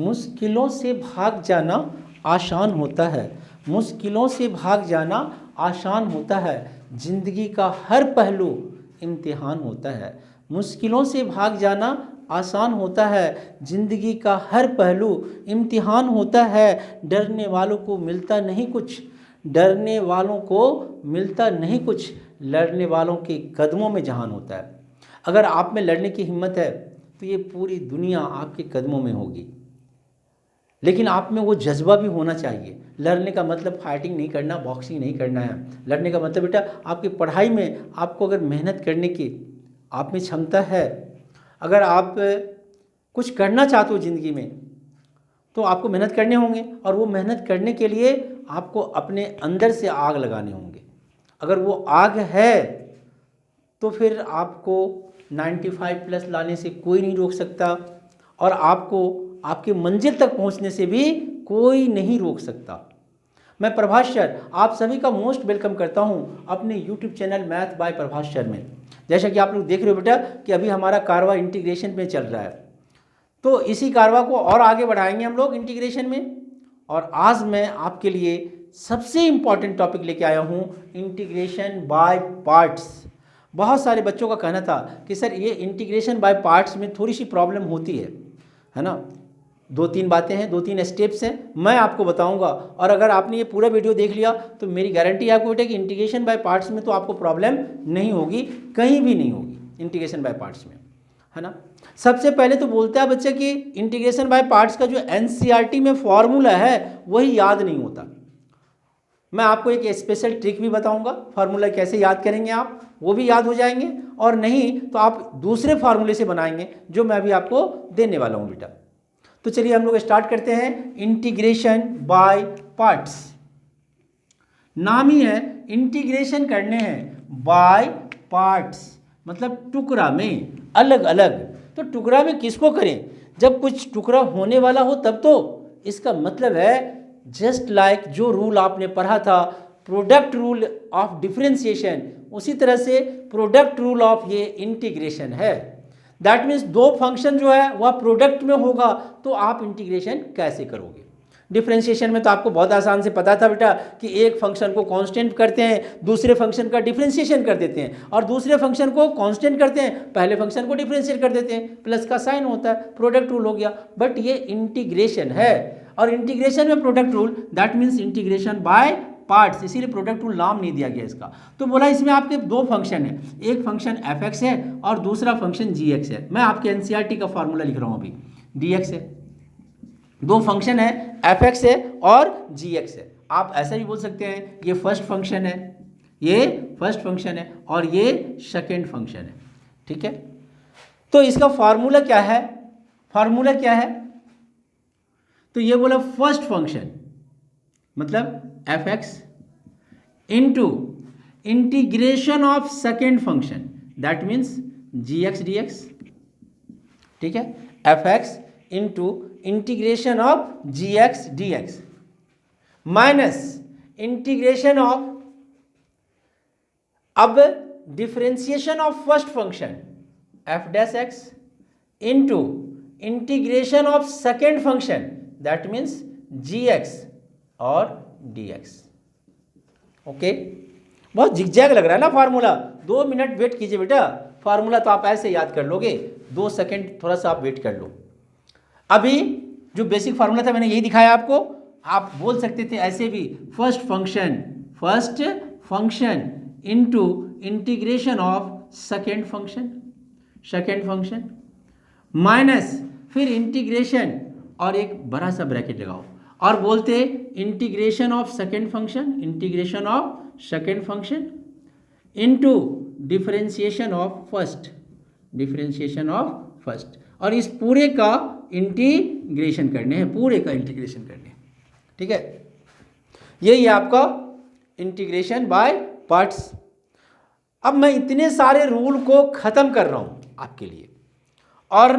मुश्किलों से भाग जाना आसान होता है, मुश्किलों से भाग जाना आसान होता है, ज़िंदगी का हर पहलू इम्तिहान होता है। मुश्किलों से भाग जाना आसान होता है, ज़िंदगी का हर पहलू इम्तिहान होता है। डरने वालों को मिलता नहीं कुछ, डरने वालों को मिलता नहीं कुछ, लड़ने वालों के कदमों में जहान होता है। अगर आप में लड़ने की हिम्मत है तो ये पूरी दुनिया आपके कदमों में होगी, लेकिन आप में वो जज्बा भी होना चाहिए। लड़ने का मतलब फाइटिंग नहीं करना, बॉक्सिंग नहीं करना है। लड़ने का मतलब बेटा आपकी पढ़ाई में आपको अगर मेहनत करने की आप में क्षमता है, अगर आप कुछ करना चाहते हो ज़िंदगी में तो आपको मेहनत करने होंगे, और वो मेहनत करने के लिए आपको अपने अंदर से आग लगाने होंगे। अगर वो आग है तो फिर आपको 95 प्लस लाने से कोई नहीं रोक सकता, और आपको आपकी मंजिल तक पहुंचने से भी कोई नहीं रोक सकता। मैं प्रभाष सर आप सभी का मोस्ट वेलकम करता हूं अपने YouTube channel math bye Prabhash sir में। जैसा कि आप लोग देख रहे हो बेटा कि अभी हमारा कारवा इंटीग्रेशन में चल रहा है, तो इसी कारवा को और आगे बढ़ाएंगे हम लोग इंटीग्रेशन में। और आज मैं आपके लिए सबसे इम्पॉर्टेंट टॉपिक लेके आया हूँ, इंटीग्रेशन बाय पार्ट्स। बहुत सारे बच्चों का कहना था कि सर ये इंटीग्रेशन बाय पार्ट्स में थोड़ी सी प्रॉब्लम होती है ना। 2-3 बातें हैं, 2-3 स्टेप्स हैं, मैं आपको बताऊंगा। और अगर आपने ये पूरा वीडियो देख लिया तो मेरी गारंटी है आपको बेटा कि इंटीग्रेशन बाय पार्ट्स में तो आपको प्रॉब्लम नहीं होगी, कहीं भी नहीं होगी इंटीग्रेशन बाय पार्ट्स में, है ना। सबसे पहले तो बोलता है बच्चा कि इंटीग्रेशन बाय पार्ट्स का जो एनसीईआरटी में फॉर्मूला है वही याद नहीं होता। मैं आपको एक स्पेशल ट्रिक भी बताऊंगा, फार्मूला कैसे याद करेंगे आप, वो भी याद हो जाएंगे, और नहीं तो आप दूसरे फार्मूले से बनाएंगे जो मैं अभी आपको देने वाला हूं बेटा। तो चलिए हम लोग स्टार्ट करते हैं इंटीग्रेशन बाय पार्ट्स। नाम ही है इंटीग्रेशन करने हैं बाय पार्ट्स, मतलब टुकड़ा में, अलग अलग। तो टुकड़ा में किसको करें, जब कुछ टुकड़ा होने वाला हो तब तो। इसका मतलब है जस्ट लाइक जो रूल आपने पढ़ा था प्रोडक्ट रूल ऑफ डिफरेंशिएशन, उसी तरह से प्रोडक्ट रूल ऑफ ये इंटीग्रेशन है। दैट मीन्स दो फंक्शन जो है वह प्रोडक्ट में होगा तो आप इंटीग्रेशन कैसे करोगे। डिफरेंशिएशन में तो आपको बहुत आसान से पता था बेटा कि एक फंक्शन को कांस्टेंट करते हैं, दूसरे फंक्शन का डिफरेंशिएशन कर देते हैं, और दूसरे फंक्शन को कांस्टेंट करते हैं, पहले फंक्शन को डिफरेंशिएट कर देते हैं, प्लस का साइन होता है, प्रोडक्ट रूल हो गया। बट ये इंटीग्रेशन है, और इंटीग्रेशन में product rule that means integration by parts, इसीलिए प्रोडक्ट रूल नाम नहीं दिया गया इसका। तो बोला इसमें आपके दो फंक्शन है, एक फंक्शन f(x) है और दूसरा फंक्शन g(x) है। मैं आपके एनसीईआरटी का फॉर्मूला लिख रहा हूं अभी, dx है। दो फंक्शन है, f(x) है और g(x) है। आप ऐसा भी बोल सकते हैं ये फर्स्ट फंक्शन है, ये फर्स्ट फंक्शन है और ये सेकेंड फंक्शन है, ठीक है। तो इसका फार्मूला क्या है, फार्मूला क्या है, तो ये बोला फर्स्ट फंक्शन मतलब f(x) into integration of second function that means g(x) dx, ठीक है। f(x) into integration of g(x) dx minus integration of, अब differentiation of first function f(x) into integration of second function that means g(x) और dx। Okay, बहुत zigzag लग रहा है ना formula. 2 minute wait कीजिए बेटा, फार्मूला तो आप ऐसे याद कर लोगे, 2 सेकंड थोड़ा सा आप वेट कर लो। अभी जो बेसिक फार्मूला था मैंने यही दिखाया आपको। आप बोल सकते थे ऐसे भी, first function into integration of second function minus फिर इंटीग्रेशन और एक बड़ा सा ब्रैकेट लगाओ और बोलते integration of second function into differentiation of first, और इस पूरे का इंटीग्रेशन करने हैं, ठीक है। यही है आपका इंटीग्रेशन बाय पार्ट्स। अब मैं इतने सारे रूल को खत्म कर रहा हूं आपके लिए, और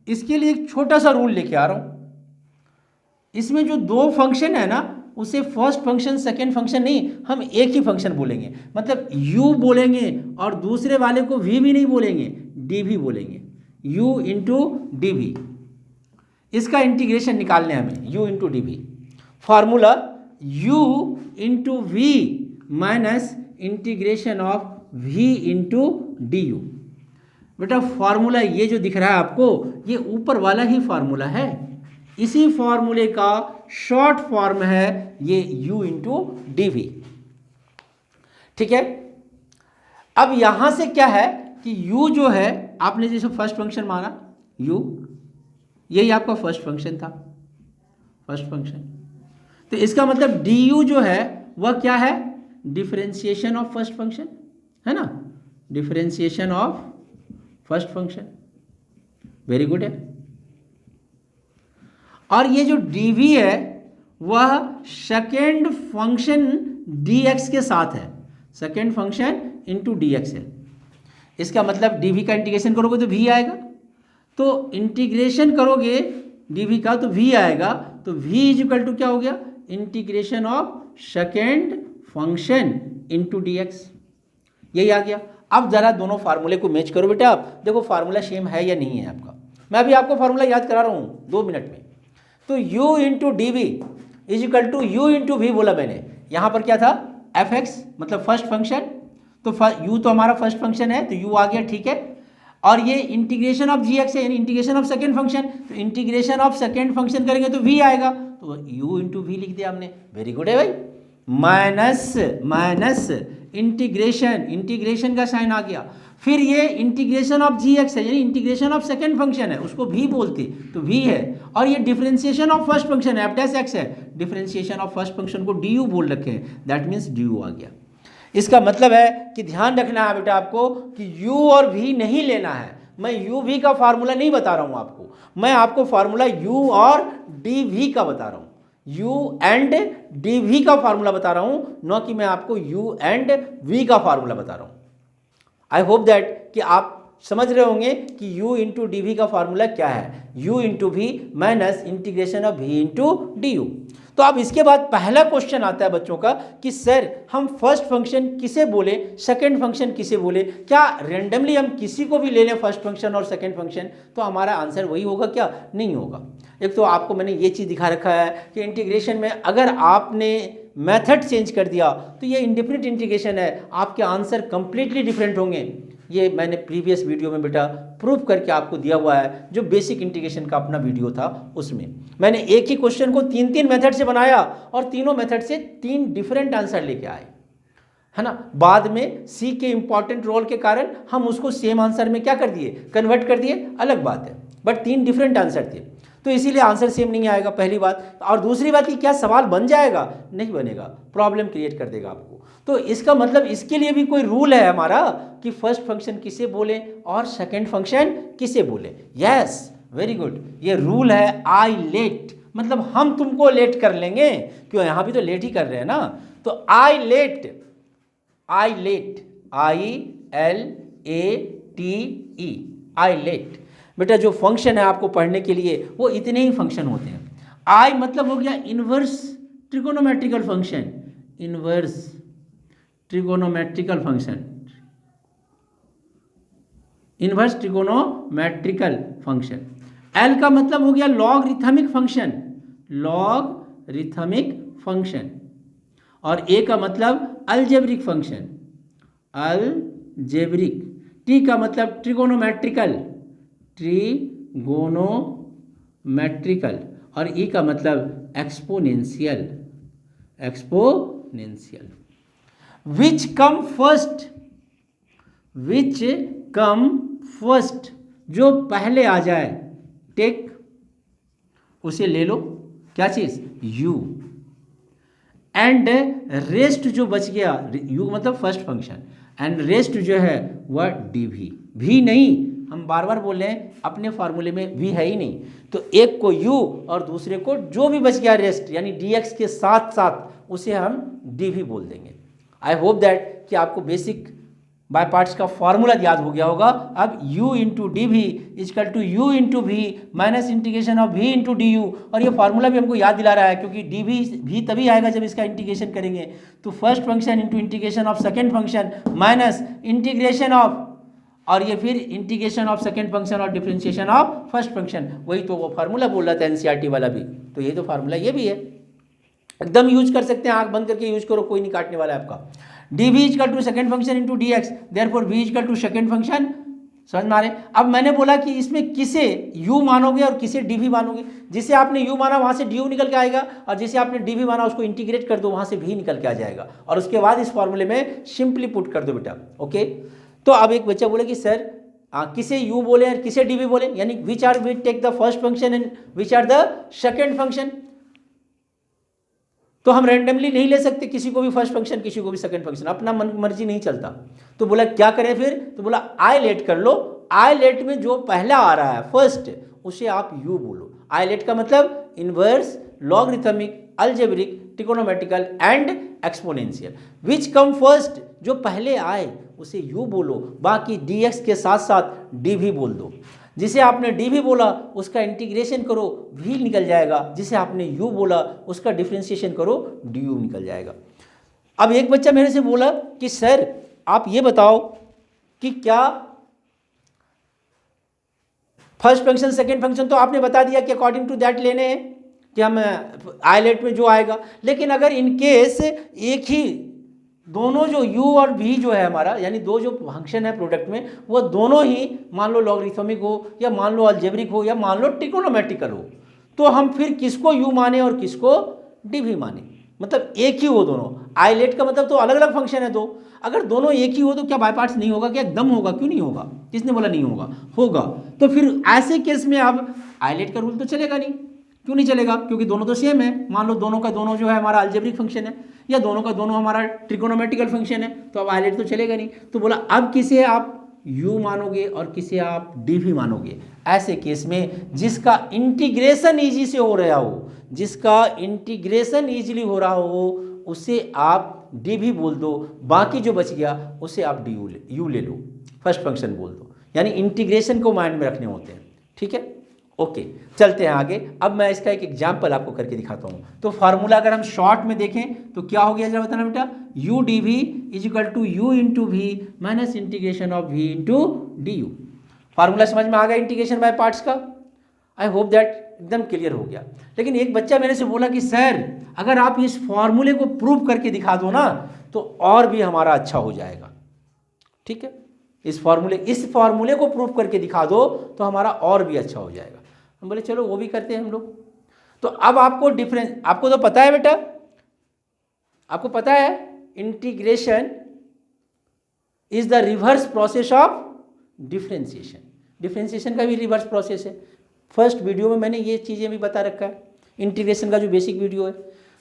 इसके लिए एक छोटा सा रूल लेके आ रहा हूं। इसमें जो दो फंक्शन है ना, उसे फर्स्ट फंक्शन सेकेंड फंक्शन नहीं, हम एक ही फंक्शन बोलेंगे। मतलब u बोलेंगे और दूसरे वाले को v भी नहीं बोलेंगे, d भी बोलेंगे, u इंटू डी भी। इसका इंटीग्रेशन निकालने हमें u into d v. Formula u into v minus integration of v into d u. बेटा फार्मूला ये जो दिख रहा है आपको, ये ऊपर वाला ही फार्मूला है, इसी फार्मूले का शॉर्ट फॉर्म है ये u इंटू डी वी। ठीक है, अब यहां से क्या है कि u जो है आपने जैसे फर्स्ट फंक्शन माना u, यही आपका फर्स्ट फंक्शन था, फर्स्ट फंक्शन। तो इसका मतलब du जो है वह क्या है, डिफरेंशिएशन ऑफ फर्स्ट फंक्शन है ना, differentiation of first function. Very good है। और ये जो dv है वह सेकेंड फंक्शन dx के साथ है, सेकेंड फंक्शन इंटू dx है। इसका मतलब dv का इंटीग्रेशन करोगे तो v आएगा, तो इंटीग्रेशन करोगे dv का तो v आएगा, तो v इक्वल टू क्या हो गया, integration of second function into dx, यही आ गया। अब जरा दोनों फार्मूले को मैच करो बेटा, आप देखो फार्मूला सेम है या नहीं है आपका। मैं अभी आपको फार्मूला याद करा रहा हूँ 2 मिनट में। तो u into d v is equal to u into v बोला मैंने, यहाँ पर क्या था f(x) मतलब फर्स्ट फंक्शन, तो u तो हमारा फर्स्ट फंक्शन है तो u आ गया, ठीक है। और ये इंटीग्रेशन ऑफ gx है यानी इंटीग्रेशन ऑफ सेकेंड फंक्शन, तो इंटीग्रेशन ऑफ सेकेंड फंक्शन करेंगे तो v आएगा, तो u इंटू वी लिख दिया हमने। वेरी गुड है भाई। माइनस माइनस इंटीग्रेशन, इंटीग्रेशन का साइन आ गया, फिर ये इंटीग्रेशन ऑफ gx है यानी इंटीग्रेशन ऑफ सेकेंड फंक्शन है, उसको v बोलते तो v है। और ये डिफरेंशिएशन ऑफ फर्स्ट फंक्शन है f' है, डिफरेंशिएशन ऑफ फर्स्ट फंक्शन को du बोल रखे हैं, दैट मीन्स du आ गया। इसका मतलब है कि ध्यान रखना है बेटा आपको कि u और v नहीं लेना है। मैं u v का फार्मूला नहीं बता रहा हूँ आपको, मैं आपको फार्मूला u और dv का बता रहा हूँ, u एंड dv का फार्मूला बता रहा हूँ, न कि मैं आपको u एंड v का फार्मूला बता रहा हूँ। आई होप दैट कि आप समझ रहे होंगे कि u इंटू डी वी का फार्मूला क्या है, u into v minus integration of v into d u. तो अब इसके बाद पहला क्वेश्चन आता है बच्चों का कि सर हम फर्स्ट फंक्शन किसे बोले, सेकंड फंक्शन किसे बोले, क्या रेंडमली हम किसी को भी ले लें फर्स्ट फंक्शन और सेकंड फंक्शन तो हमारा आंसर वही होगा क्या, नहीं होगा। एक तो आपको मैंने ये चीज़ दिखा रखा है कि इंटीग्रेशन में अगर आपने मेथड चेंज कर दिया तो ये इंडिफिनिट इंटीग्रेशन है, आपके आंसर कंप्लीटली डिफरेंट होंगे। ये मैंने प्रीवियस वीडियो में बेटा प्रूव करके आपको दिया हुआ है, जो बेसिक इंटीग्रेशन का अपना वीडियो था उसमें मैंने एक ही क्वेश्चन को 3 मेथड से बनाया और तीनों मेथड से 3 डिफरेंट आंसर लेके आए, है ना। बाद में सी के इंपॉर्टेंट रोल के कारण हम उसको सेम आंसर में क्या कर दिए, कन्वर्ट कर दिए, अलग बात है, बट 3 डिफरेंट आंसर थे, तो इसीलिए आंसर सेम नहीं आएगा, पहली बात। और दूसरी बात कि क्या सवाल बन जाएगा, नहीं बनेगा, प्रॉब्लम क्रिएट कर देगा आपको। तो इसका मतलब इसके लिए भी कोई रूल है हमारा कि फर्स्ट फंक्शन किसे बोले और सेकंड फंक्शन किसे बोले। यस, वेरी गुड, ये रूल है आई लेट, मतलब हम तुमको लेट कर लेंगे, क्यों यहाँ भी तो लेट ही कर रहे हैं ना। तो I let, I let, ILATE, I let. बेटा जो फंक्शन है आपको पढ़ने के लिए वो इतने ही फंक्शन होते हैं। आई मतलब हो गया inverse trigonometrical function, inverse trigonometrical function, inverse trigonometrical function. L का मतलब हो गया लॉगरिथमिक फंक्शन, लॉगरिथमिक फंक्शन। और ए का मतलब अलजेब्रिक फंक्शन, अलजेब्रिक। टी का मतलब ट्रिगोनोमेट्रिकल, ट्रिगोनोमेट्रिकल। और ई का मतलब एक्सपोनेंशियल, एक्सपोनेंशियल। विच कम फर्स्ट, विच कम फर्स्ट, जो पहले आ जाए, टेक, उसे ले लो, क्या चीज, यू। एंड रेस्ट जो बच गया, यू मतलब फर्स्ट फंक्शन, एंड रेस्ट जो है वह डी वी। भी नहीं, हम बार बार बोल रहे हैं अपने फार्मूले में वी है ही नहीं, तो एक को u और दूसरे को जो भी बच गया रेस्ट यानी dx के साथ साथ उसे हम dv बोल देंगे। आई होप दैट कि आपको बेसिक बाय पार्ट्स का फार्मूला याद हो गया होगा। अब u into d v is equal to u into v minus integration of v into d u. और ये फार्मूला भी हमको याद दिला रहा है क्योंकि डी भी तभी आएगा जब इसका इंटीग्रेशन करेंगे। तो first function into integration of second function minus integration of और ये फिर इंटीग्रेशन ऑफ सेकंड फंक्शन और डिफरेंशिएशन ऑफ फर्स्ट फंक्शन, वही तो वो फार्मूला बोल रहा था एनसीईआरटी वाला भी, तो ये तो फार्मूला ये भी है, एकदम यूज कर सकते हैं, आंख बंद करके यूज करो, कोई नहीं काटने वाला है आपका। D v is equal to second function into d x, therefore v is equal to second function, समझ में आ रहे। अब मैंने बोला कि इसमें किसे u मानोगे और किसे dv मानोगे, जिसे आपने u माना वहाँ से du निकल के आएगा, और जिसे आपने dv माना उसको इंटीग्रेट कर दो, वहाँ से v निकल के आ जाएगा, और उसके बाद इस फॉर्मूले में सिंपली पुट कर दो बेटा। ओके, तो अब एक बच्चा बोले कि सर किसे u बोले और किसे dv बोले, यानी which are we take the first function and which are the second function. तो हम रैंडमली नहीं ले सकते किसी को भी फर्स्ट फंक्शन किसी को भी सेकंड फंक्शन, अपना मन मर्जी नहीं चलता। तो बोला क्या करें फिर, तो बोला आई लेट कर लो, आई लेट में जो पहला आ रहा है फर्स्ट उसे आप यू बोलो। आई लेट का मतलब inverse, logarithmic, algebraic, trigonometrical and exponential. Which come first, जो पहले आए उसे यू बोलो, बाकी dx के साथ साथ dv बोल दो। जिसे आपने dv बोला उसका इंटीग्रेशन करो v निकल जाएगा, जिसे आपने u बोला उसका डिफरेंशिएशन करो du निकल जाएगा। अब एक बच्चा मेरे से बोला कि सर आप ये बताओ कि क्या फर्स्ट फंक्शन सेकेंड फंक्शन तो आपने बता दिया कि अकॉर्डिंग टू दैट लेने हैं कि हम आईलेट में जो आएगा, लेकिन अगर इन केस एक ही दोनों जो u और v जो है हमारा, यानी दो जो फंक्शन है प्रोडक्ट में, वो दोनों ही मान लो लॉगरिथमिक हो या मान लो अलजेब्रिक हो या मान लो ट्रिगोनोमेट्रिकल हो, तो हम फिर किसको u माने और किसको dv माने, मतलब एक ही हो दोनों। आईलेट का मतलब तो अलग अलग फंक्शन है दो, अगर दोनों एक ही हो तो क्या बाय पार्ट्स नहीं होगा, क्या एकदम होगा, क्यों नहीं होगा, किसने बोला नहीं होगा, होगा। तो फिर ऐसे केस में अब आईलेट का रूल तो चलेगा नहीं, क्यों नहीं चलेगा, क्योंकि दोनों तो सेम है। मान लो दोनों का दोनों जो है हमारा अलजेब्रिक फंक्शन है या दोनों का दोनों हमारा ट्रिगोनोमेट्रिकल फंक्शन है, तो अब आईलेट तो चलेगा नहीं। तो बोला अब किसे आप u मानोगे और किसे आप dv मानोगे। ऐसे केस में जिसका इंटीग्रेशन ईजी से हो रहा हो, जिसका इंटीग्रेशन ईजिली हो रहा हो उसे आप dv बोल दो, बाकी जो बच गया उसे आप du ले लो, फर्स्ट फंक्शन बोल दो, यानी इंटीग्रेशन को माइंड में रखने होते हैं। ठीक है, ओके चलते हैं आगे। अब मैं इसका एक एग्जाम्पल आपको करके दिखाता हूँ। तो फार्मूला अगर हम शॉर्ट में देखें तो क्या हो गया, जरा बताना बेटा, u dv is equal to u into v minus integration of v into d u. Formula समझ में आ गया इंटीग्रेशन बाय पार्ट्स का, आई होप दैट एकदम क्लियर हो गया। लेकिन एक बच्चा मेरे से बोला कि सर अगर आप इस फॉर्मूले को प्रूव करके दिखा दो ना तो और भी हमारा अच्छा हो जाएगा। ठीक है, इस फॉर्मूले को प्रूव करके दिखा दो तो हमारा और भी अच्छा हो जाएगा। हम बोले चलो वो भी करते हैं हम लोग। तो अब आपको डिफरेंस, आपको तो पता है बेटा, आपको पता है integration is the reverse process of differentiation. Differentiation का भी रिवर्स प्रोसेस है। फर्स्ट वीडियो में मैंने ये चीज़ें भी बता रखा है, इंटीग्रेशन का जो बेसिक वीडियो है।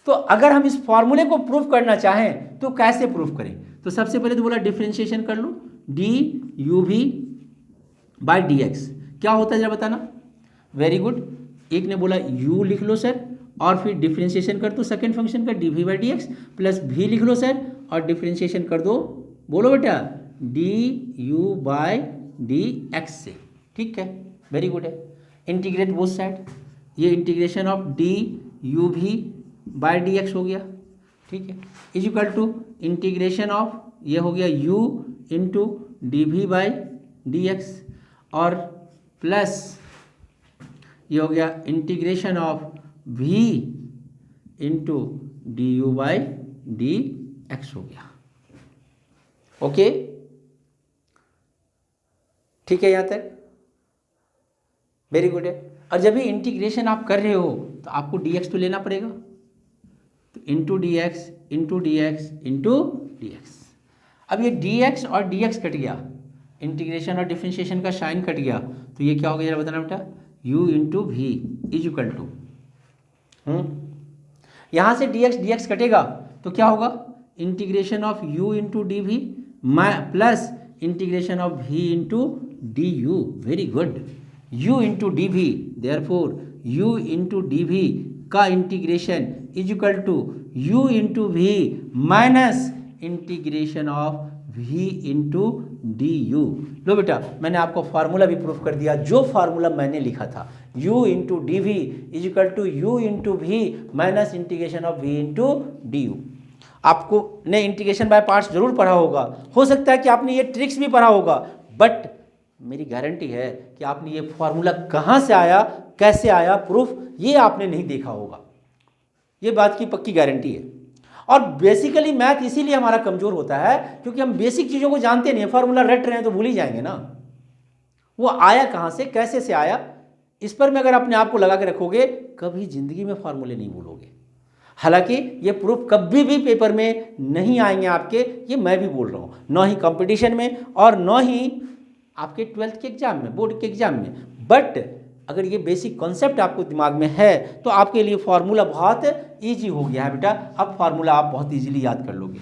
तो अगर हम इस फॉर्मूले को प्रूफ करना चाहें तो कैसे प्रूफ करें, तो सबसे पहले तो बोला डिफरेंशिएशन कर लो, d u v by d x. क्या होता है जरा बताना। वेरी गुड, एक ने बोला u लिख लो सर और फिर डिफरेंशिएशन कर दो सेकेंड फंक्शन का dv by d x, plus v लिख लो सर और डिफरेंशिएशन कर दो, बोलो बेटा, du बाई डी एक्स से। ठीक है, वेरी गुड है। इंटीग्रेट बोथ साइड, ये integration of d u v by d x हो गया। ठीक है, is equal to integration of, ये हो गया u into d v by d x और प्लस ये हो गया integration of v into d u by d x हो गया। ओके, ठीक है यहाँ तक, वेरी गुड है। और जब भी इंटीग्रेशन आप कर रहे हो तो आपको dx तो लेना पड़ेगा, तो into d x into d x into d x. अब ये dx और dx कट गया, इंटीग्रेशन और डिफरेंशिएशन का साइन कट गया, तो ये क्या हो गया जरा बताना बेटा, u into v is equal to, यहाँ से dx कटेगा तो क्या होगा, integration of u into d v plus integration of v into d u. Very good, u into d v, therefore u into d v का integration is equal to u into v minus integration of v into d u. लो बेटा, मैंने आपको formula भी proof कर दिया, जो formula मैंने लिखा था, u into d v is equal to u into v minus integration of v into d u. आपको ने इंटीग्रेशन बाय पार्ट्स जरूर पढ़ा होगा, हो सकता है कि आपने ये ट्रिक्स भी पढ़ा होगा, बट मेरी गारंटी है कि आपने ये फार्मूला कहाँ से आया, कैसे आया, प्रूफ ये आपने नहीं देखा होगा, ये बात की पक्की गारंटी है। और बेसिकली मैथ इसीलिए हमारा कमज़ोर होता है क्योंकि हम बेसिक चीज़ों को जानते नहीं, फार्मूला रट रहे हैं तो भूल ही जाएंगे ना, वो आया कहाँ से, कैसे से आया, इस पर में अगर अपने आप को लगा के रखोगे कभी ज़िंदगी में फार्मूले नहीं भूलोगे। हालांकि ये प्रूफ कभी भी पेपर में नहीं आएंगे आपके, ये मैं भी बोल रहा हूँ, न ही कंपटीशन में और न ही आपके 12th के एग्ज़ाम में, बोर्ड के एग्ज़ाम में। बट अगर ये बेसिक कॉन्सेप्ट आपको दिमाग में है तो आपके लिए फार्मूला बहुत ईजी हो गया है बेटा, अब फार्मूला आप बहुत ईजीली याद कर लोगे।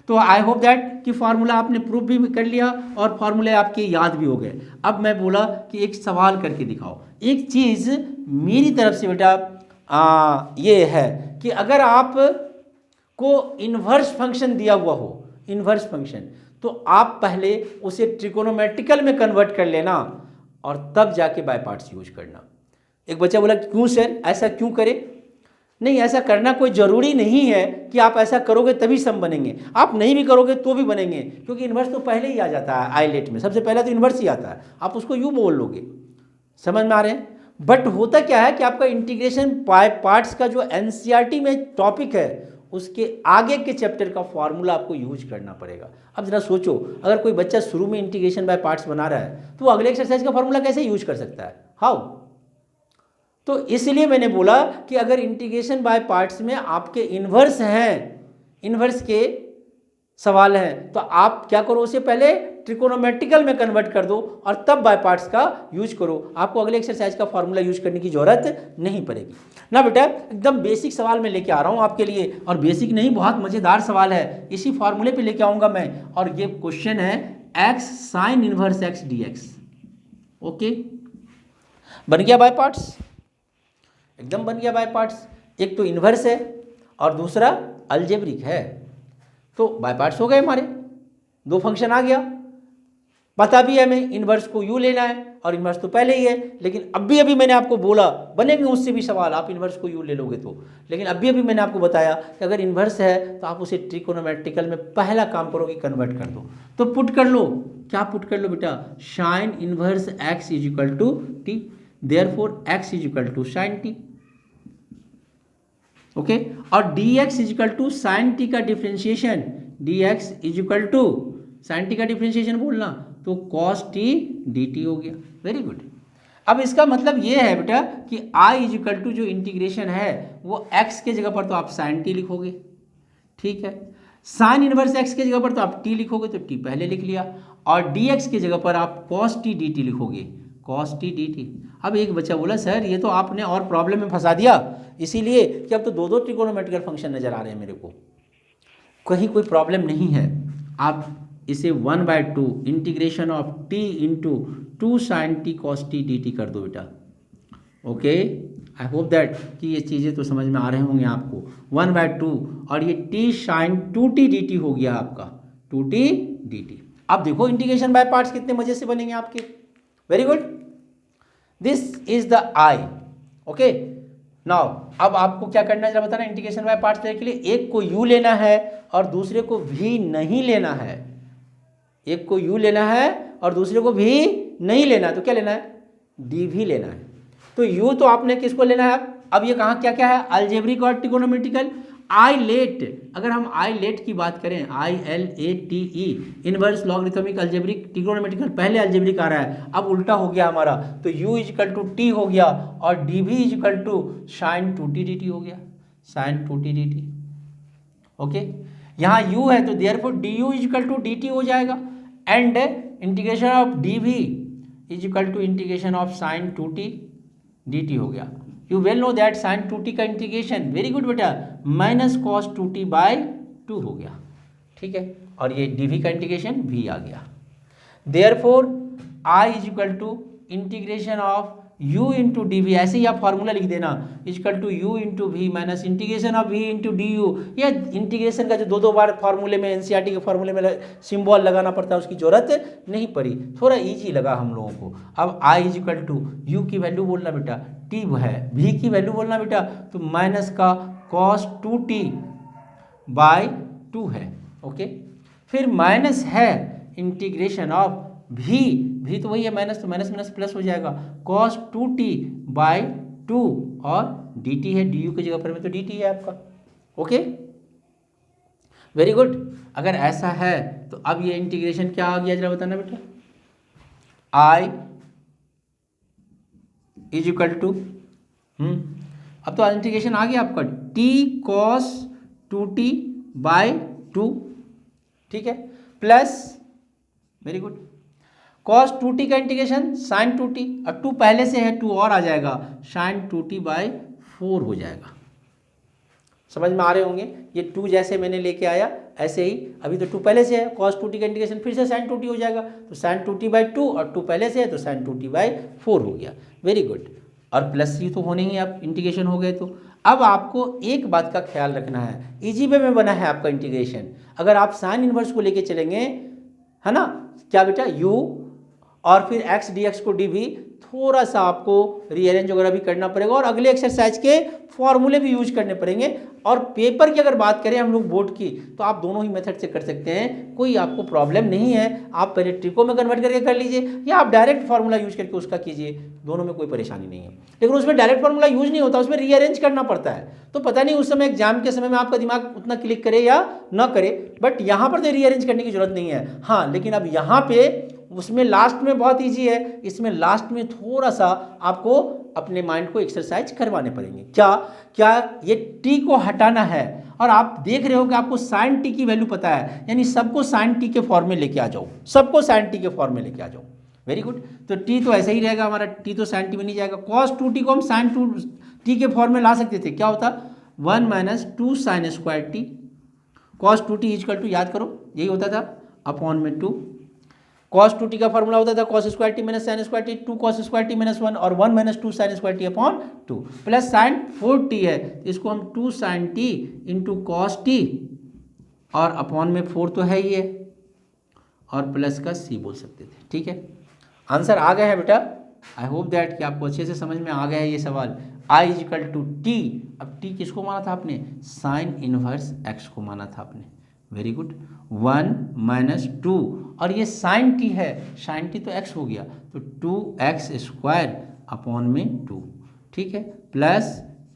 तो आई होप दैट कि फार्मूला आपने प्रूफ भी कर लिया और फार्मूले आपके याद भी हो गए। अब मैं बोला कि एक सवाल करके दिखाओ। एक चीज़ मेरी तरफ से बेटा ये है कि अगर आप को इन्वर्स फंक्शन दिया हुआ हो, इन्वर्स फंक्शन, तो आप पहले उसे ट्रिकोनोमेट्रिकल में कन्वर्ट कर लेना और तब जाके बाय पार्ट्स यूज करना। एक बच्चा बोला क्यों सर, ऐसा क्यों करें? नहीं, ऐसा करना कोई ज़रूरी नहीं है कि आप ऐसा करोगे तभी सम बनेंगे, आप नहीं भी करोगे तो भी बनेंगे, क्योंकि इन्वर्स तो पहले ही आ जाता है आईलेट में, सबसे पहले तो इन्वर्स ही आता है, आप उसको यूँ बोल लोगे। समझ में आ रहे हैं? बट होता क्या है कि आपका इंटीग्रेशन बाय पार्ट्स का जो एनसीईआरटी में टॉपिक है उसके आगे के चैप्टर का फॉर्मूला आपको यूज करना पड़ेगा। अब जरा सोचो, अगर कोई बच्चा शुरू में इंटीग्रेशन बाय पार्ट्स बना रहा है तो वो अगले एक्सरसाइज का फॉर्मूला कैसे यूज कर सकता है? हाउ? तो इसलिए मैंने बोला कि अगर इंटीग्रेशन बाय पार्ट्स में आपके इन्वर्स हैं, इन्वर्स के सवाल हैं, तो आप क्या करो, उसे पहले ट्रिकोनोमेट्रिकल में कन्वर्ट कर दो और तब बाय पार्ट्स का यूज करो, आपको अगले एक्सरसाइज का फॉर्मूला यूज करने की जरूरत नहीं पड़ेगी ना बेटा। एकदम बेसिक सवाल मैं लेके आ रहा हूँ आपके लिए, और बेसिक नहीं, बहुत मज़ेदार सवाल है, इसी फॉर्मूले पे लेके आऊँगा मैं। और ये क्वेश्चन है x sine inverse x dx। Okay, बन गया बाय पार्ट्स, एकदम बन गया बाय पार्ट्स। एक तो इन्वर्स है और दूसरा अलजेब्रिक है, तो बाय पार्ट्स हो गए हमारे, दो फंक्शन आ गया। पता भी है हमें इन्वर्स को यू लेना है और इन्वर्स तो पहले ही है, लेकिन अभी मैंने आपको बोला, बनेंगे उससे भी सवाल, आप इन्वर्स को यू ले लोगे तो, लेकिन अभी मैंने आपको बताया कि अगर इन्वर्स है तो आप उसे ट्रिकोनोमेट्रिकल में पहला काम करोगे, कन्वर्ट कर दो। तो पुट कर लो, क्या पुट कर लो बेटा, sine inverse x is equal to t, therefore x is equal to sine t. Okay, और dx is equal to sine t का differentiation, dx is equal to sine t का डिफ्रेंशिएशन बोलना, तो cos t dt हो गया। Very good. अब इसका मतलब ये है बेटा कि i इज इक्वल टू जो इंटीग्रेशन है वो x के जगह पर तो आप साइन t लिखोगे, ठीक है, साइन इनवर्स x के जगह पर तो आप t लिखोगे, तो t पहले लिख लिया, और dx के जगह पर आप cos t dt लिखोगे, cos t dt। अब एक बच्चा बोला सर ये तो आपने और प्रॉब्लम में फंसा दिया, इसीलिए कि अब तो दो ट्रिकोनोमेट्रिकल फंक्शन नजर आ रहे हैं मेरे को। कहीं कोई प्रॉब्लम नहीं है, आप इसे 1/2 integration of t into 2 sine t cos t d t कर दो बेटा। ओके, आई होप दैट कि ये चीज़ें तो समझ में आ रहे होंगे आपको। 1/2 और ये t साइन 2t dt हो गया आपका, 2t dt। अब देखो इंटीग्रेशन बाय पार्ट्स कितने मजे से बनेंगे आपके। Very good, this is the i। Okay, now अब आपको क्या करना है जरा बताना, इंटीग्रेशन बाय पार्ट्स लेने के लिए एक को u लेना है और दूसरे को v नहीं लेना है, एक को u लेना है और दूसरे को v नहीं लेना है, तो क्या लेना है, dv लेना है। तो u तो आपने किसको लेना है, अब ये कहाँ क्या क्या है, अलजेब्रिक और ट्रिकोनोमेट्रिकल। आई लेट, अगर हम आई लेट की बात करें, ILATE, इनवर्स लॉगरिथमिक अलजेब्रिक ट्रिकोनोमेट्रिकल, पहले अलजेब्रिक आ रहा है, अब उल्टा हो गया हमारा, तो u इजिकल टू टी हो गया और dv is equal to sine 2t dt हो गया, साइन 2t dt। ओके, यहाँ u है तो therefore du is equal to dt हो जाएगा, and integration of dv is equal to integration of sine 2t dt हो गया। You well know that sine 2t का इंटीग्रेशन, वेरी गुड बेटा, माइनस कॉस 2t बाय 2 हो गया, ठीक है, और ये dv का इंटीग्रेशन v आ गया। Therefore i is equal to integration of u into d v, ऐसे ही आप फॉर्मूला लिख देना, is equal to u into v minus integration of v into d u. या इंटीग्रेशन का जो दो बार फॉर्मूले में, एनसीईआरटी के फॉर्मूले में सिंबल लगाना पड़ता है, उसकी जरूरत नहीं पड़ी, थोड़ा इजी लगा हम लोगों को। अब i इजकल टू u की वैल्यू बोलना बेटा, t है, v की वैल्यू बोलना बेटा, तो माइनस का cos 2t बाय 2 है। ओके, फिर माइनस है इंटीग्रेशन ऑफ भी तो वही है माइनस, तो माइनस माइनस प्लस हो जाएगा, cos 2t/2 और dt है, du की जगह पर में तो dt है आपका। Okay, very good. अगर ऐसा है तो अब ये इंटीग्रेशन क्या आ गया जरा बताना बेटा। I इज इक्वल टू अब तो इंटीग्रेशन आ गया आपका t cos 2t/2, ठीक है, plus very good cos 2t का इंटीग्रेशन sin 2t, और 2 पहले से है 2 और आ जाएगा sin 2t/4 हो जाएगा। समझ में आ रहे होंगे, ये 2 जैसे मैंने लेके आया ऐसे ही, अभी तो 2 पहले से है, cos 2t का इंटीग्रेशन फिर से sin 2t हो जाएगा, तो sin 2t/2 और 2 पहले से है तो sin 2t/4 हो गया। वेरी गुड, और प्लस ही तो होने ही, आप इंटीग्रेशन हो गए। तो अब आपको एक बात का ख्याल रखना है, इजी वे में बना है आपका इंटीग्रेशन। अगर आप साइन इनवर्स को लेके चलेंगे, है ना, क्या बेटा, u और फिर x dx को dv, थोड़ा सा आपको रीअरेंज वगैरह भी करना पड़ेगा और अगले एक्सरसाइज के फॉर्मूले भी यूज करने पड़ेंगे। और पेपर की अगर बात करें हम लोग बोर्ड की, तो आप दोनों ही मेथड से कर सकते हैं, कोई आपको प्रॉब्लम नहीं है। आप पहले ट्रिको में कन्वर्ट करके कर लीजिए या आप डायरेक्ट फार्मूला यूज करके उसका कीजिए, दोनों में कोई परेशानी नहीं है। लेकिन उसमें डायरेक्ट फार्मूला यूज नहीं होता, उसमें रीअरेंज करना पड़ता है। तो पता नहीं उस समय एग्जाम के समय में आपका दिमाग उतना क्लिक करे या ना करे, बट यहाँ पर तो रीअरेंज करने की जरूरत नहीं है। हाँ, लेकिन अब यहाँ पे उसमें लास्ट में बहुत ईजी है, इसमें लास्ट में थोड़ा सा आपको अपने माइंड को एक्सरसाइज करवाने पड़ेंगे। क्या ये टी को हटाना है, और आप देख रहे हो कि आपको साइन टी की वैल्यू पता है, यानी सबको साइन टी के फॉर्म में लेके आ जाओ, सबको साइन टी के फॉर्म में लेके आ जाओ। वेरी गुड, तो टी तो ऐसे ही रहेगा हमारा, टी तो साइन टी में नहीं जाएगा। कॉस 2t को हम साइन 2t के फॉर्म में ला सकते थे, क्या होता, 1 - 2 sin square t, cos 2t equal to, याद करो यही होता था, अपॉन में 2। cos 2t का फॉर्मूला होता था cos square T minus sine square T, 2 cos square T minus 1 और 1 - 2 sin square T upon 2, plus sign 4t है, इसको हम 2 sin t into cos T और अपॉन में 4 तो है ही है, और प्लस का c बोल सकते थे। ठीक है, आंसर आ गया है बेटा। आई होप दैट कि आपको अच्छे से समझ में आ गया है ये सवाल। I is equal to t, अब t किसको माना था आपने, साइन इनवर्स x को माना था आपने। वेरी गुड, 1 - 2 और ये साइन टी है, साइन टी तो x हो गया, तो 2x² अपॉन में 2, ठीक है, प्लस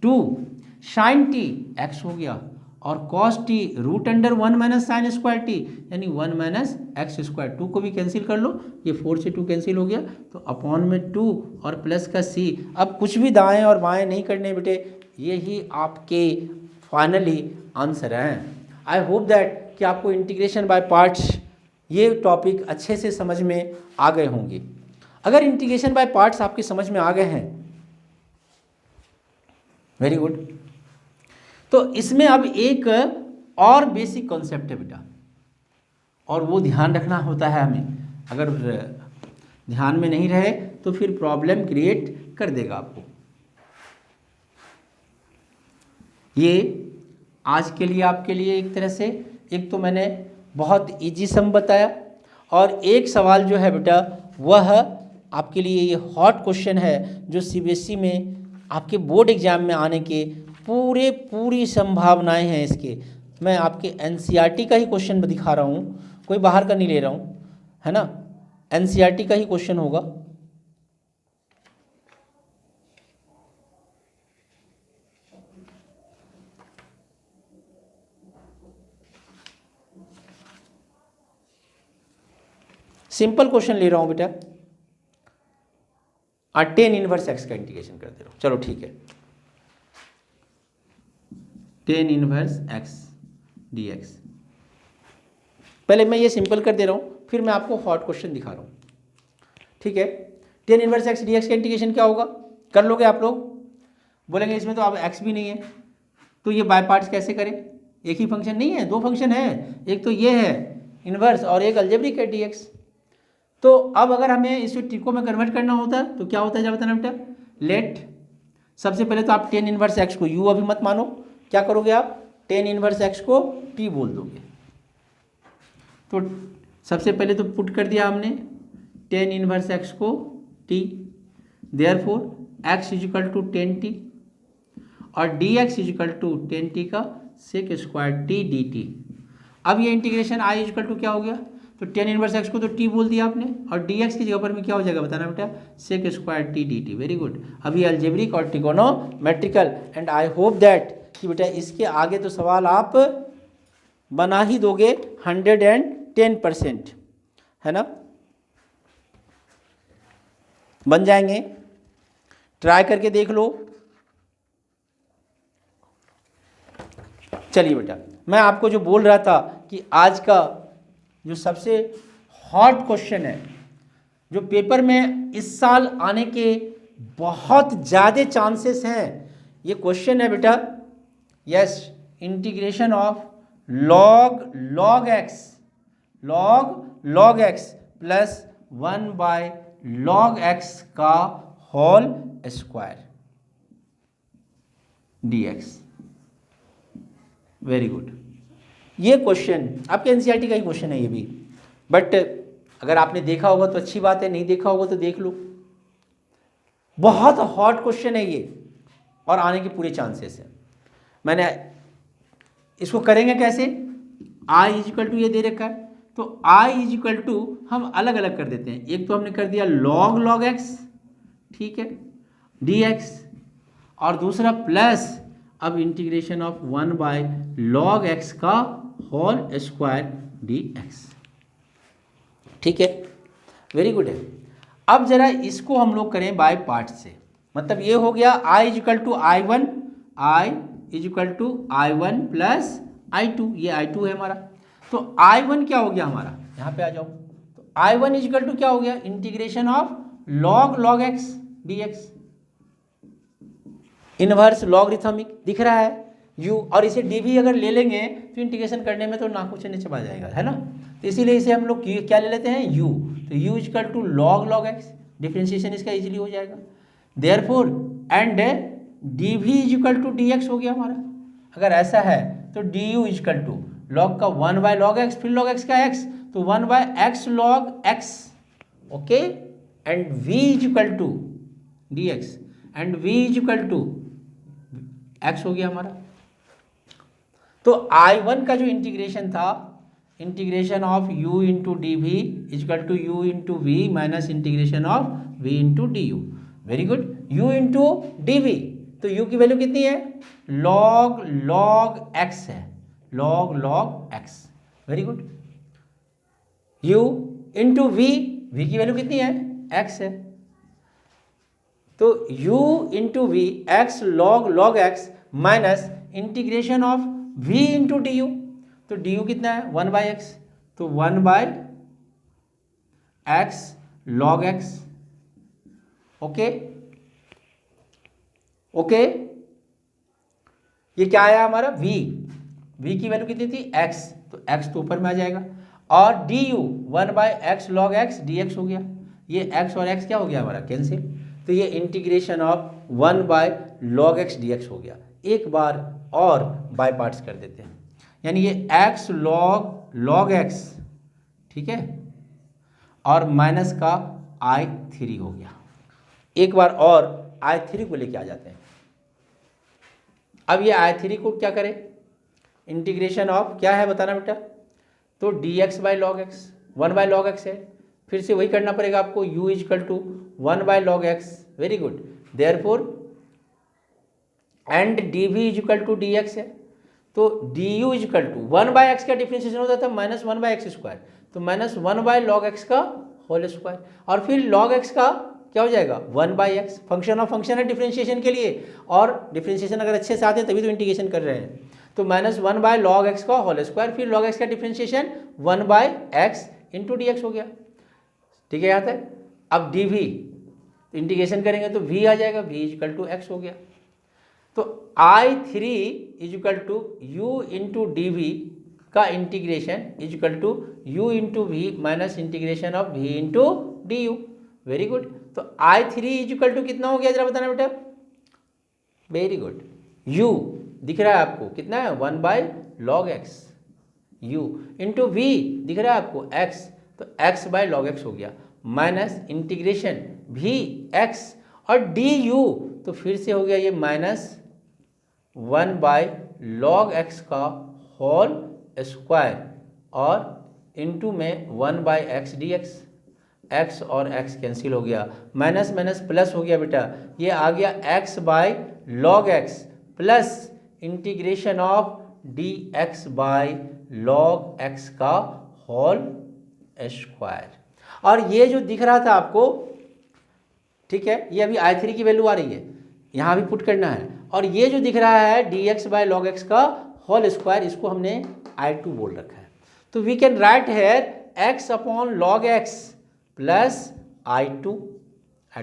2 साइन टी x हो गया और cos T √1 - sine square T, यानी 1 - x²। 2 को भी कैंसिल कर लो, ये 4 से 2 कैंसिल हो गया, तो अपॉन में 2 और प्लस का c। अब कुछ भी दाएं और बाएं नहीं करने बेटे, यही आपके फाइनली आंसर हैं। आई होप दैट कि आपको इंटीग्रेशन बाय पार्ट्स ये टॉपिक अच्छे से समझ में आ गए होंगे। अगर इंटीग्रेशन बाय पार्ट्स आपके समझ में आ गए हैं, वेरी गुड, तो इसमें अब एक और बेसिक कॉन्सेप्ट है बेटा, और वो ध्यान रखना होता है हमें। अगर ध्यान में नहीं रहे तो फिर प्रॉब्लम क्रिएट कर देगा आपको। ये आज के लिए आपके लिए एक तरह से, एक तो मैंने बहुत इजी सम बताया, और एक सवाल जो है बेटा वह आपके लिए ये हॉट क्वेश्चन है, जो सीबीएसई में आपके बोर्ड एग्जाम में आने के पूरी संभावनाएं हैं इसके। मैं आपके एनसीईआरटी का ही क्वेश्चन दिखा रहा हूँ, कोई बाहर का नहीं ले रहा हूँ, है ना, एनसीईआरटी का ही क्वेश्चन होगा। सिंपल क्वेश्चन ले रहा हूँ बेटा, tan इनवर्स x का इंटीग्रेशन कर दे रहा हूँ। चलो ठीक है, tan इनवर्स x dx, पहले मैं ये सिंपल कर दे रहा हूँ, फिर मैं आपको हॉट क्वेश्चन दिखा रहा हूँ। ठीक है, tan इनवर्स x dx का इंटीग्रेशन क्या होगा, कर लोगे आप लोग? बोलेंगे इसमें तो अब x भी नहीं है, तो ये बाय पार्ट्स कैसे करें? एक ही फंक्शन नहीं है, दो फंक्शन है, एक तो ये है इनवर्स और एक अलजेब्रिक है dx। तो अब अगर हमें इसे ट्रिको में कन्वर्ट करना होता है तो क्या होता है जब बताना बेटा, लेट, सबसे पहले तो आप tan इनवर्स x को u अभी मत मानो, क्या करोगे आप, tan इनवर्स x को t बोल दोगे। तो सबसे पहले तो पुट कर दिया हमने tan इनवर्स x को t, therefore x is equal to tan t और dx is equal to tan t का sec² t dt। अब ये integration i is equal to क्या हो गया, तो टेन इनवर्स एक्स को तो टी बोल दिया आपने, और डी एक्स की जगह पर में क्या हो जाएगा बताना बेटा, sec square t d t. Very good. अभी अलजेब्रिक और trigonometrical, and I hope that कि बेटा इसके आगे तो सवाल आप बना ही दोगे 110%, है ना, बन जाएंगे। ट्राई करके देख लो। चलिए बेटा, मैं आपको जो बोल रहा था कि आज का जो सबसे हॉट क्वेश्चन है, जो पेपर में इस साल आने के बहुत ज़्यादा चांसेस हैं, ये क्वेश्चन है बेटा, yes, integration of log x plus 1/log x का whole square dx। Very good. ये क्वेश्चन आपके एनसीईआरटी का ही क्वेश्चन है ये भी, बट अगर आपने देखा होगा तो अच्छी बात है, नहीं देखा होगा तो देख लो। बहुत हॉट क्वेश्चन है ये और आने के पूरे चांसेस हैं। मैंने इसको करेंगे कैसे, i इजिकल टू ये दे रखा है, तो i इजिकल टू हम अलग अलग कर देते हैं। एक तो हमने कर दिया log x, ठीक है, dx, और दूसरा प्लस अब इंटीग्रेशन ऑफ 1/log x का होल स्क्वायर dx, ठीक है, वेरी गुड है। अब जरा इसको हम लोग करें बाय पार्ट से, मतलब ये हो गया i is equal to i1, i is equal to i1 plus i2, ये i2 है हमारा। तो i1 क्या हो गया हमारा, यहाँ पे आ जाओ, तो i1 इजिकल टू क्या हो गया, integration of log x dx, inverse logarithmic दिख रहा है u, और इसे dv अगर ले लेंगे तो इंटीग्रेशन करने में तो नाक नीचे चबा जाएगा, है ना, तो इसीलिए इसे हम लोग क्या ले लेते हैं, u, तो u is equal to log x, differentiation इसका इजीली हो जाएगा। Therefore and dv is equal to dx हो गया हमारा। अगर ऐसा है तो du इजिकल टू log का 1/log x, फिर log x का x, तो 1/x log x, okay, and v is equal to dx, and v is equal to x हो गया हमारा। तो I1 का जो इंटीग्रेशन था, integration of u into d v is equal to u into v minus integration of v into d u. Very good. u into d v, तो u की value कितनी है, log x है, log x, very good. u into v, v की value कितनी है, x है, तो u into v x log x minus integration of v into d u, तो डी यू कितना है 1/x, तो 1/x log x, okay okay. ये क्या आया हमारा v की वैल्यू कितनी थी x, तो x तो ऊपर में आ जाएगा, और D you 1/x log x dx हो गया। ये x और x क्या हो गया हमारा, कैंसिल, तो ये integration of 1/log x dx हो गया। एक बार और बाय पार्ट्स कर देते हैं, यानी ये x log x, ठीक है, और माइनस का I3 हो गया। एक बार और I3 को लेके आ जाते हैं। अब ये I3 को क्या करें, इंटीग्रेशन ऑफ क्या है बताना बेटा, तो dx/log x 1/log x है, फिर से वही करना पड़ेगा आपको, u is equal to 1/log x, very good. Therefore and dv is equal to dx है, तो du इजिकल टू 1/x का डिफरेंशिएशन होता था -1/x स्क्वायर, तो -1/log x का होल स्क्वायर, और फिर log x का क्या हो जाएगा 1/x, फंक्शन ऑफ फंक्शन है डिफरेंशिएशन के लिए, और डिफरेंशिएशन अगर अच्छे से आते हैं तभी तो इंटीग्रेशन कर रहे हैं, तो -1/log x का होल स्क्वायर, फिर log x का differentiation 1/x into d x हो गया, ठीक है यहाँ तक। अब dv इंटीग्रेशन करेंगे तो v आ जाएगा, v इजिकल टू x हो गया, तो I3 is equal to u into d v का integration is equal to u into v minus integration of v into d u, very good. तो I3 इजिकल टू कितना हो गया जरा बताना बेटा, वेरी गुड, u दिख रहा है आपको कितना है 1/log x, u into v दिख रहा है आपको x, तो x/log x हो गया, माइनस इंटीग्रेशन v x और डी यू, तो फिर से हो गया ये -1/log x का होल स्क्वायर और इंटू में 1/x dx, x और x कैंसिल हो गया, माइनस माइनस प्लस हो गया बेटा, ये आ गया x/log x plus integration of dx/log x का होल स्क्वायर। और ये जो दिख रहा था आपको, ठीक है, ये अभी I3 की वैल्यू आ रही है, यहाँ भी पुट करना है। और ये जो दिख रहा है dx/log x का होल स्क्वायर, इसको हमने I2 बोल रखा है। तो we can write here x/log x plus I2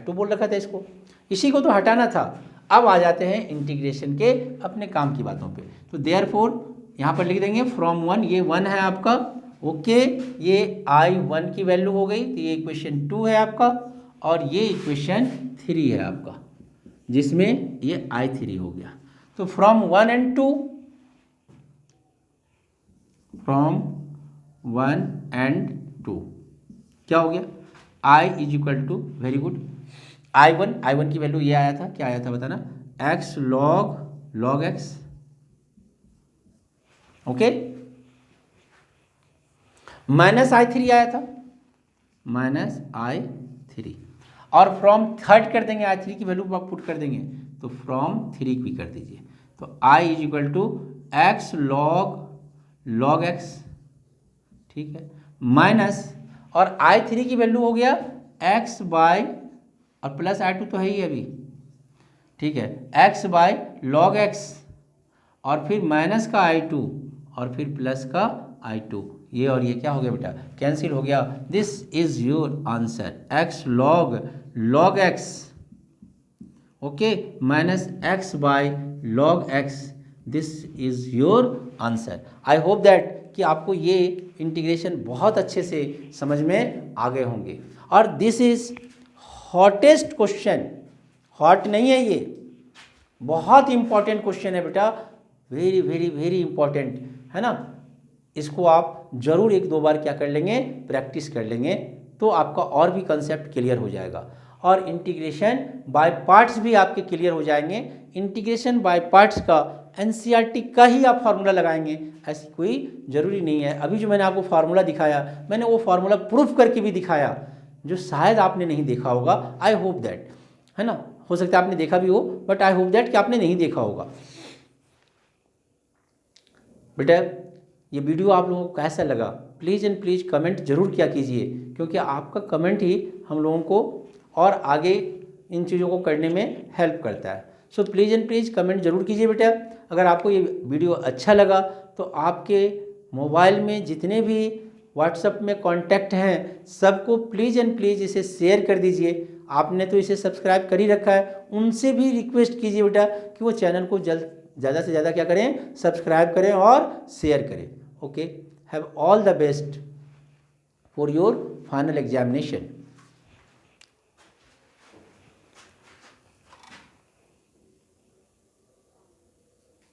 बोल रखा था इसको, इसी को तो हटाना था। अब आ जाते हैं इंटीग्रेशन के अपने काम की बातों पे। तो देयरफॉर यहाँ पर लिख देंगे फ्रॉम 1, ये 1 है आपका, ओके, ये I1 की वैल्यू हो गई, तो ये इक्वेशन 2 है आपका, और ये इक्वेशन 3 है आपका, जिसमें ये I3 हो गया। तो फ्रॉम 1 and 2, फ्रॉम 1 and 2 क्या हो गया, I is equal to, very good, I1 की वैल्यू ये आया था, क्या आया था बताना, x/log x, okay, minus I3 आया था, माइनस I3, और फ्रॉम थर्ड कर देंगे, I3 की वैल्यू आप पुट कर देंगे, तो फ्रॉम 3 भी कर दीजिए। तो I is equal to x/log x, ठीक है, माइनस, और I3 की वैल्यू हो गया x/ और प्लस I2 तो है ही अभी, ठीक है, x/log x, और फिर माइनस का I2, और फिर प्लस का I2, ये और ये क्या हो गया बेटा, कैंसिल हो गया। This is your answer, x/log x, okay, minus x/log x, this is your answer. I hope that कि आपको ये इंटीग्रेशन बहुत अच्छे से समझ में आ गए होंगे। और this is hottest question, hot नहीं है ये, बहुत इंपॉर्टेंट क्वेश्चन है बेटा, वेरी वेरी वेरी इंपॉर्टेंट है ना। इसको आप जरूर 1-2 बार क्या कर लेंगे, प्रैक्टिस कर लेंगे, तो आपका और भी कंसेप्ट क्लियर हो जाएगा। और इंटीग्रेशन बाय पार्ट्स भी आपके क्लियर हो जाएंगे। इंटीग्रेशन बाय पार्ट्स का एनसीईआरटी का ही आप फार्मूला लगाएंगे, ऐसी कोई ज़रूरी नहीं है। अभी जो मैंने आपको फार्मूला दिखाया, मैंने वो फार्मूला प्रूफ करके भी दिखाया, जो शायद आपने नहीं देखा होगा। आई होप दैट, है ना, हो सकता है आपने देखा भी हो, बट आई होप दैट कि आपने नहीं देखा होगा। बेटा ये वीडियो आप लोगों को कैसा लगा, प्लीज़ एंड प्लीज़ कमेंट जरूर किया कीजिए, क्योंकि आपका कमेंट ही हम लोगों को और आगे इन चीज़ों को करने में हेल्प करता है। So please and please comment जरूर कीजिए बेटा। अगर आपको ये वीडियो अच्छा लगा तो आपके मोबाइल में जितने भी व्हाट्सएप में कॉन्टैक्ट हैं, सबको प्लीज़ एंड प्लीज़ इसे शेयर कर दीजिए। आपने तो इसे सब्सक्राइब कर ही रखा है, उनसे भी रिक्वेस्ट कीजिए बेटा कि वो चैनल को ज़्यादा से ज़्यादा क्या करें, सब्सक्राइब करें और शेयर करें। Okay, have all the best for your final examination.